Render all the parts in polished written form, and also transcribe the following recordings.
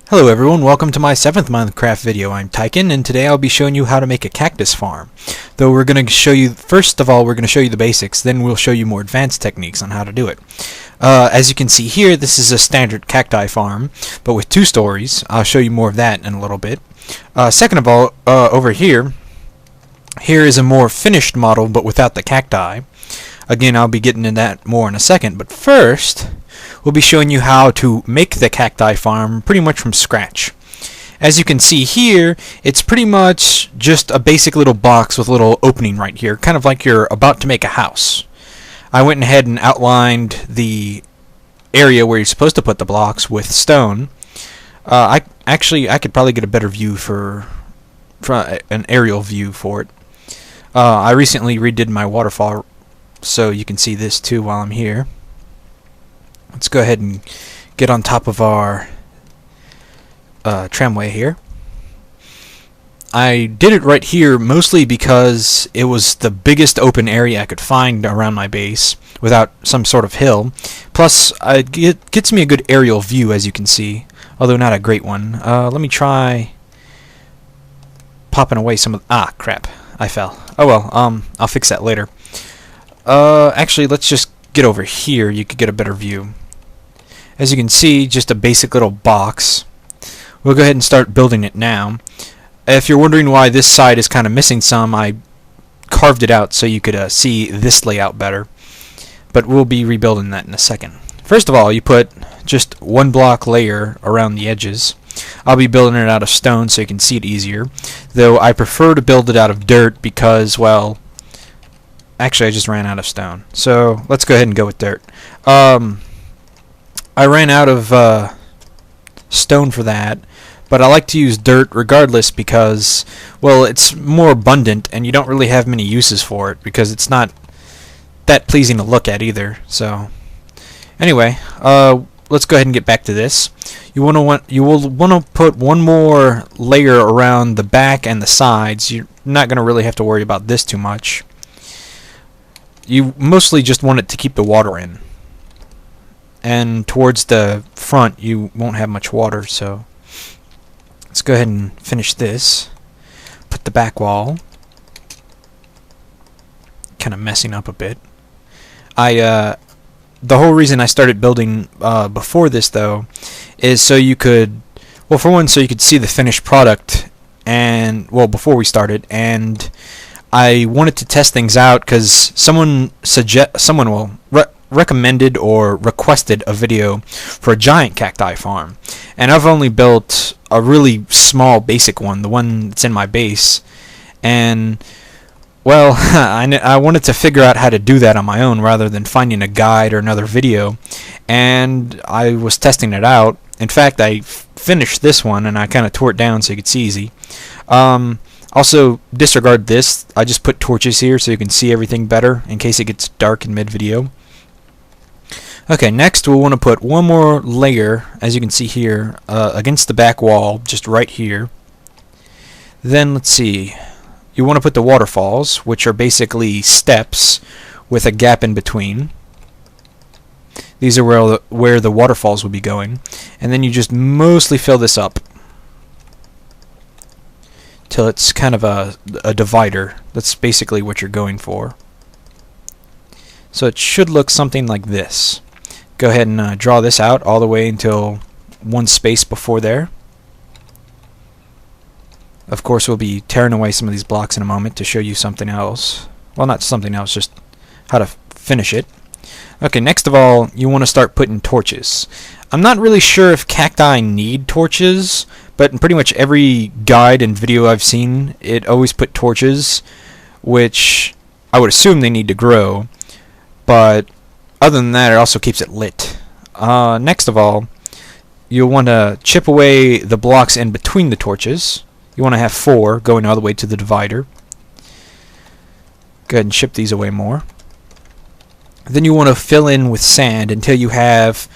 Hello everyone, welcome to my 7th Minecraft video. I'm Tyken, and today I'll be showing you how to make a cactus farm. Though we're going to show you, first of all, we're going to show you the basics, then we'll show you more advanced techniques on how to do it. As you can see here, this is a standard cacti farm, but with 2 stories. I'll show you more of that in a little bit. Second of all, over here is a more finished model, but without the cacti. Again, I'll be getting into that more in a second, but first we'll be showing you how to make the cacti farm pretty much from scratch. As you can see here, it's pretty much just a basic little box with a little opening right here, kind of like you're about to make a house. I went ahead and outlined the area where you're supposed to put the blocks with stone. I could probably get a better view for an aerial view for it. I recently redid my waterfall, so you can see this too while I'm here. Let's go ahead and get on top of our tramway here. I did it right here mostly because it was the biggest open area I could find around my base without some sort of hill. Plus, it gets me a good aerial view, as you can see, although not a great one. Let me try popping away some of... Ah, crap. I fell. Oh well, I'll fix that later. Actually, let's just get over here. You could get a better view. As you can see, just a basic little box. We'll go ahead and start building it now. If you're wondering why this side is kind of missing some, I carved it out so you could see this layout better. But we'll be rebuilding that in a second. First of all, you put just 1 block layer around the edges. I'll be building it out of stone so you can see it easier. Though I prefer to build it out of dirt because, well... Actually, I just ran out of stone. So, let's go ahead and go with dirt. I ran out of stone for that, but I like to use dirt regardless because, well, it's more abundant and you don't really have many uses for it because it's not that pleasing to look at either. So, anyway, let's go ahead and get back to this. You will want to put 1 more layer around the back and the sides. You're not going to really have to worry about this too much. You mostly just want it to keep the water in. And towards the front you won't have much water, so let's go ahead and finish this. Put the back wall. Kind of messing up a bit. The whole reason I started building before this though is so you could, well, for one, so you could see the finished product, and well, before we started, and I wanted to test things out because someone recommended or requested a video for a giant cacti farm, and I've only built a really small basic one, the one that's in my base, and well, I wanted to figure out how to do that on my own rather than finding a guide or another video, and I was testing it out. In fact, I finished this one and I kind of tore it down so you could see easy. Also, disregard this. I just put torches here so you can see everything better in case it gets dark in mid-video. Okay, next we'll want to put 1 more layer, as you can see here, against the back wall, just right here. Then, let's see, you want to put the waterfalls, which are basically steps with a gap in between. These are where the waterfalls will be going. And then you just mostly fill this up till it's kind of a divider. That's basically what you're going for. So it should look something like this. Go ahead and draw this out all the way until 1 space before there. Of course, we'll be tearing away some of these blocks in a moment to show you something else. Well, not something else, just how to finish it. Okay, next of all, you want to start putting torches. I'm not really sure if cacti need torches, but in pretty much every guide and video I've seen, it always put torches, which I would assume they need to grow, but other than that, it also keeps it lit. Next of all, you'll want to chip away the blocks in between the torches. You want to have 4 going all the way to the divider. Go ahead and chip these away more. Then you want to fill in with sand until you have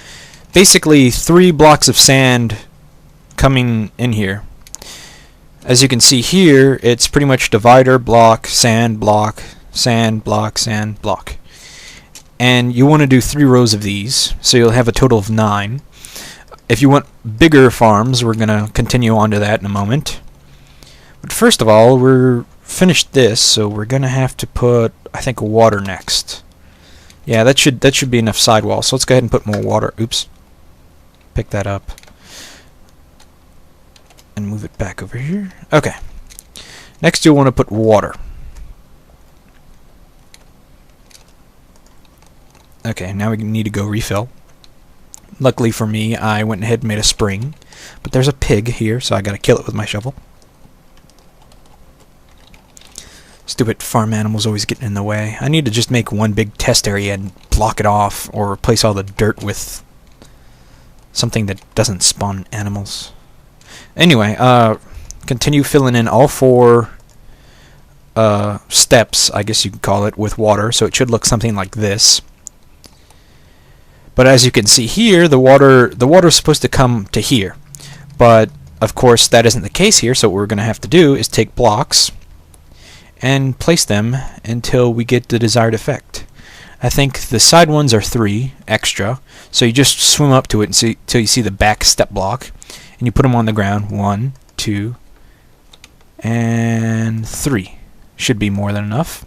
basically 3 blocks of sand coming in here. As you can see here, it's pretty much divider, block, sand, block, sand, block, sand, block. And you want to do 3 rows of these, so you'll have a total of 9. if you want bigger farms, we're gonna continue on to that in a moment. But first of all, we're finished this, so we're gonna have to put, I think, water next. Yeah, that should be enough sidewall. So let's go ahead and put more water. Oops. Pick that up and move it back over here. Okay. Next, you'll want to put water. Okay, now we need to go refill. Luckily for me, I went ahead and made a spring, but there's a pig here, so I gotta kill it with my shovel. Stupid farm animals always getting in the way. I need to just make one big test area and block it off, or replace all the dirt with something that doesn't spawn animals. Anyway, continue filling in all 4 steps, I guess you could call it, with water, so it should look something like this. But as you can see here, the water is supposed to come to here. But of course that isn't the case here, so what we're going to have to do is take blocks and place them until we get the desired effect. I think the side ones are 3 extra, so you just swim up to it until you see the back step block, and you put them on the ground. 1, 2, and 3. Should be more than enough.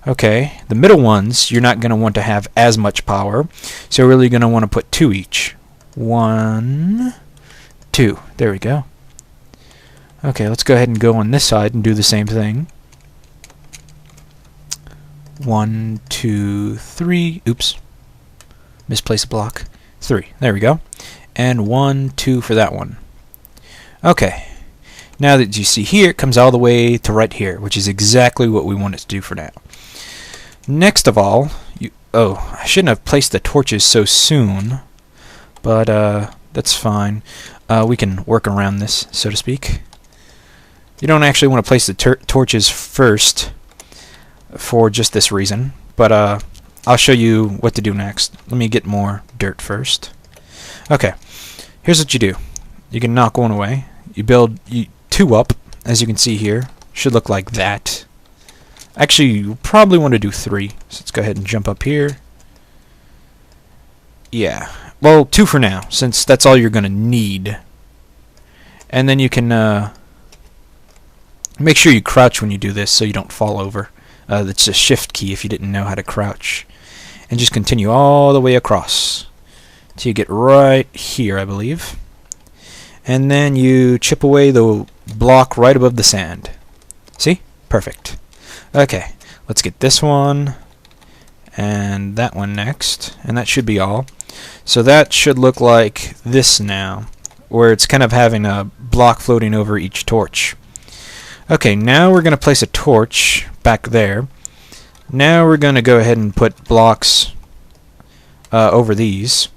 Okay, the middle ones, you're not going to want to have as much power, so you're really going to want to put 2 each. 1, 2. There we go. Okay, let's go ahead and go on this side and do the same thing. 1, 2, 3. Oops. Misplaced a block. 3. There we go. And 1, 2 for that one. Okay. Now that you see here, it comes all the way to right here, which is exactly what we want it to do for now. Next of all, oh, I shouldn't have placed the torches so soon, but that's fine. We can work around this, so to speak. You don't actually want to place the torches first for just this reason, but I'll show you what to do next. Let me get more dirt first. Okay, here's what you do. You can knock one away. You build 2 up, as you can see here. Should look like that. Actually, you probably want to do 3. So let's go ahead and jump up here. Yeah. Well, 2 for now, since that's all you're going to need. And then you can make sure you crouch when you do this so you don't fall over. That's a shift key if you didn't know how to crouch. And just continue all the way across till you get right here, I believe. And then you chip away the block right above the sand. See? Perfect. Okay, let's get this one and that one next, and that should be all. So that should look like this now, where it's kind of having a block floating over each torch. Okay, now we're going to place a torch back there. Now we're going to go ahead and put blocks over these.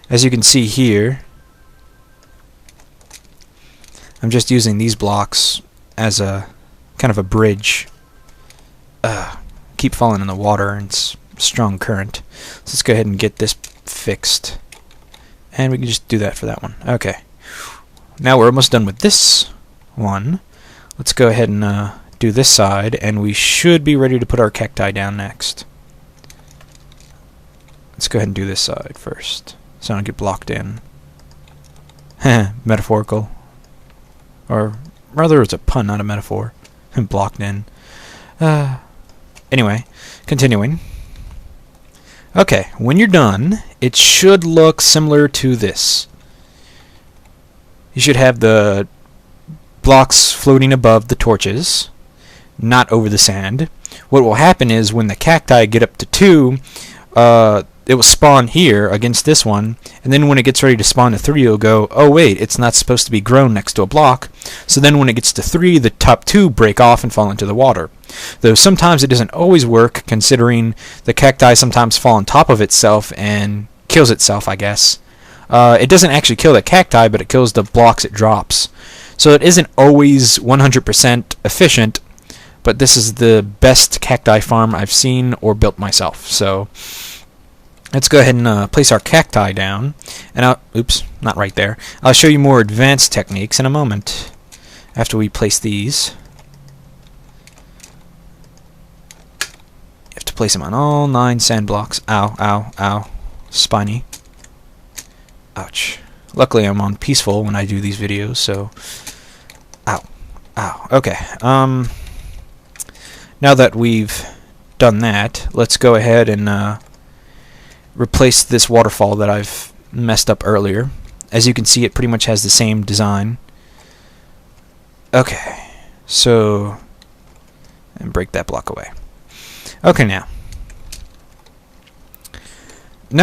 As you can see here, I'm just using these blocks as a kind of a bridge. Keep falling in the water, and it's strong current. So let's go ahead and get this fixed, and we can just do that for that one. Okay, now we're almost done with this one. Let's go ahead and do this side, and we should be ready to put our cacti down next. Let's go ahead and do this side first, so I don't get blocked in. Metaphorical, or rather it's a pun, not a metaphor. Blocked in. Anyway, continuing. Okay, when you're done, it should look similar to this. You should have the blocks floating above the torches, not over the sand. What will happen is when the cacti get up to 2, it will spawn here against this one, and then when it gets ready to spawn to 3, it'll go, oh wait, it's not supposed to be grown next to a block. So then when it gets to 3, the top 2 break off and fall into the water. Though sometimes it doesn't always work, considering the cacti sometimes fall on top of itself and kills itself, I guess. It doesn't actually kill the cacti, but it kills the blocks it drops. So it isn't always 100% efficient, but this is the best cacti farm I've seen or built myself. So let's go ahead and place our cacti down. And oops, not right there. I'll show you more advanced techniques in a moment after we place these. You have to place them on all 9 sand blocks. Ow, ow, ow. Spiny. Ouch. Luckily I'm on peaceful when I do these videos, so... Ow. Ow. Okay. Now that we've done that, let's go ahead and replace this waterfall that I've messed up earlier. As you can see, it pretty much has the same design. Okay. So... and break that block away. Okay, now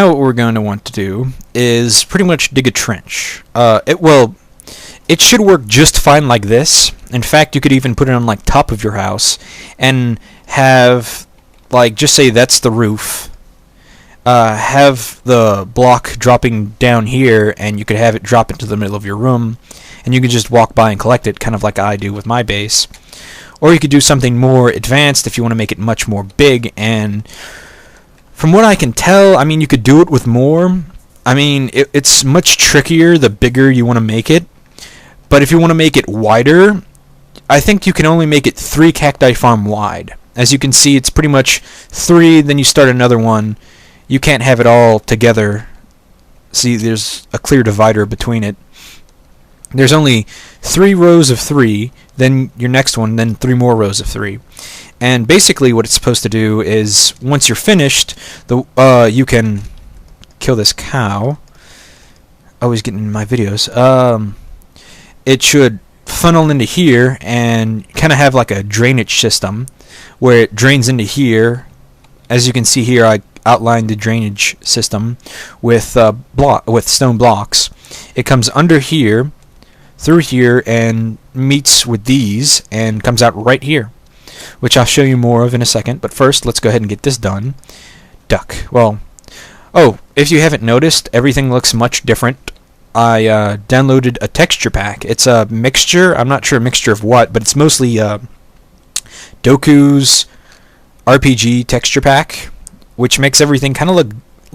what we're going to want to do is pretty much dig a trench. It should work just fine like this. In fact, you could even put it on like top of your house and have, like, just say that's the roof. Have the block dropping down here, and you could have it drop into the middle of your room, and you could just walk by and collect it, kind of like I do with my base. Or you could do something more advanced if you want to make it much more big, and from what I can tell, I mean, you could do it with more. I mean, it's much trickier the bigger you want to make it, but if you want to make it wider, I think you can only make it 3 cacti farm wide. As you can see, it's pretty much 3, then you start another one. You can't have it all together. See, there's a clear divider between it. There's only 3 rows of 3, then your next one, then 3 more rows of 3. And basically what it's supposed to do is, once you're finished, you can kill this cow. Always getting in my videos. It should funnel into here and kind of have like a drainage system where it drains into here. As you can see here, I outlined the drainage system with stone blocks. It comes under here, through here, and meets with these and comes out right here, which I'll show you more of in a second. But first, let's go ahead and get this done. Duck. Well, oh, if you haven't noticed, everything looks much different. I downloaded a texture pack. It's a mixture. I'm not sure a mixture of what, but it's mostly Doku's RPG texture pack, which makes everything kind of look